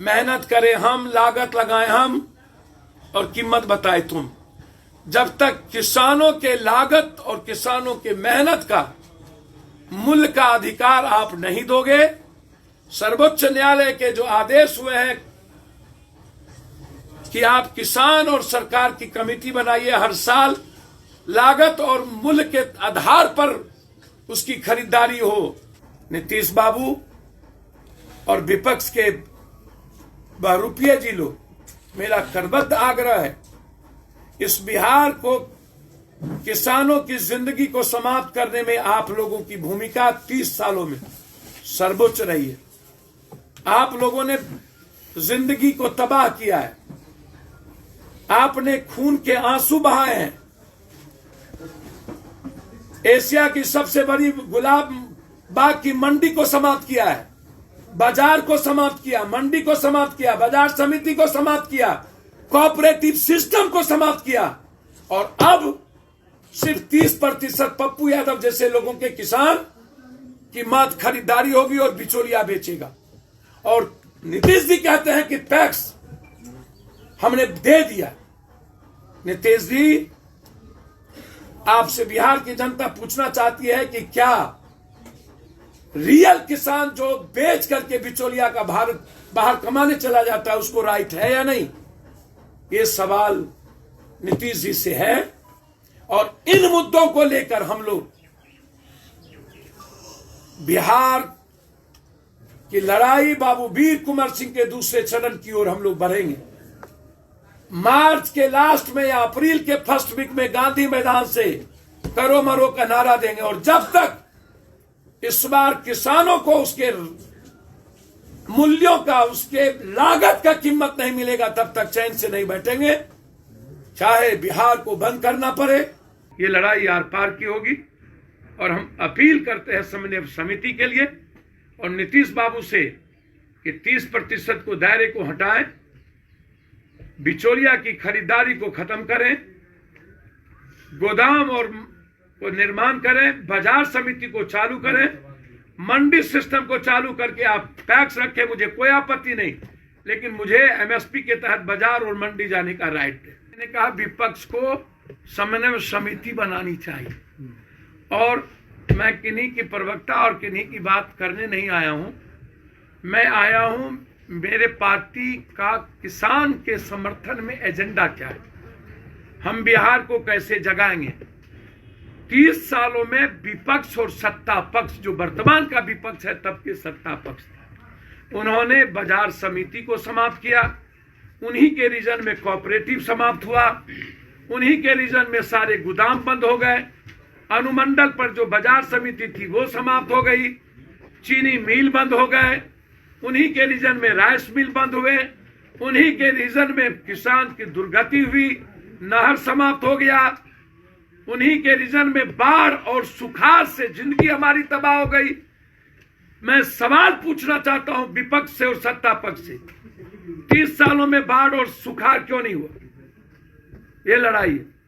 मेहनत करें हम, लागत लगाएं हम और कीमत बताए तुम। जब तक किसानों के लागत और किसानों के मेहनत का मूल्य का अधिकार आप नहीं दोगे, सर्वोच्च न्यायालय के जो आदेश हुए हैं कि आप किसान और सरकार की कमेटी बनाइए, हर साल लागत और मूल्य के आधार पर उसकी खरीदारी हो। नीतीश बाबू और विपक्ष के बहरूपिया जी लोग, मेरा करबद्ध आग्रह है, इस बिहार को किसानों की जिंदगी को समाप्त करने में आप लोगों की भूमिका 30 सालों में सर्वोच्च रही है। आप लोगों ने जिंदगी को तबाह किया है, आपने खून के आंसू बहाए हैं। एशिया की सबसे बड़ी गुलाब बाग की मंडी को समाप्त किया है, बाजार को समाप्त किया, मंडी को समाप्त किया, बाजार समिति को समाप्त किया, कोऑपरेटिव सिस्टम को समाप्त किया, और अब सिर्फ 30% पप्पू यादव जैसे लोगों के किसान की मात्र खरीदारी होगी और बिचौलिया बेचेगा। और नीतीश जी कहते हैं कि टैक्स हमने दे दिया। नीतीश जी, आपसे बिहार की जनता पूछना चाहती है कि क्या रियल किसान जो बेच करके बिचौलिया का बाहर कमाने चला जाता है उसको राइट है या नहीं? ये सवाल नीतीश जी से है। और इन मुद्दों को लेकर हम लोग बिहार की लड़ाई बाबू वीर कुंवर सिंह के दूसरे चरण की ओर हम लोग बढ़ेंगे। मार्च के लास्ट में या अप्रैल के फर्स्ट वीक में गांधी मैदान से करो मरो का नारा देंगे। और जब तक इस बार किसानों को उसके मूल्यों का, उसके लागत का कीमत नहीं मिलेगा, तब तक चैन से नहीं बैठेंगे, चाहे बिहार को बंद करना पड़े। ये लड़ाई आर पार की होगी। और हम अपील करते हैं समन्वय समिति के लिए और नीतीश बाबू से कि 30% को दायरे को हटाएं, बिचौलिया की खरीदारी को खत्म करें, गोदाम और को निर्माण करें, बाजार समिति को चालू करें, मंडी सिस्टम को चालू करके आप टैक्स रखें, मुझे कोई आपत्ति नहीं, लेकिन मुझे एमएसपी के तहत बाजार और मंडी जाने का राइट है। मैंने कहा विपक्ष को समन्वय समिति बनानी चाहिए। और मैं किन्हीं की प्रवक्ता और किन्हीं की बात करने नहीं आया हूं, मैं आया हूं मेरे पार्टी का किसान के समर्थन में एजेंडा क्या है, हम बिहार को कैसे जगाएंगे। 30 सालों में विपक्ष और सत्ता पक्ष, जो वर्तमान का विपक्ष है तब के सत्ता पक्ष, उन्होंने बाजार समिति को समाप्त किया, उन्हीं के रीजन में कोऑपरेटिव समाप्त हुआ, उन्हीं के रीजन में सारे गोदाम बंद हो गए, अनुमंडल पर जो बाजार समिति थी वो समाप्त हो गई, चीनी मिल बंद हो गए, उन्हीं के रीजन में राइस मिल बंद हुए, उन्हीं के रीजन में किसान की दुर्गति हुई, नहर समाप्त हो गया, उन्हीं के रीजन में बाढ़ और सुखाड़ से जिंदगी हमारी तबाह हो गई। मैं सवाल पूछना चाहता हूं विपक्ष से और सत्ता पक्ष से, 30 सालों में बाढ़ और सुखाड़ क्यों नहीं हुआ? ये लड़ाई है।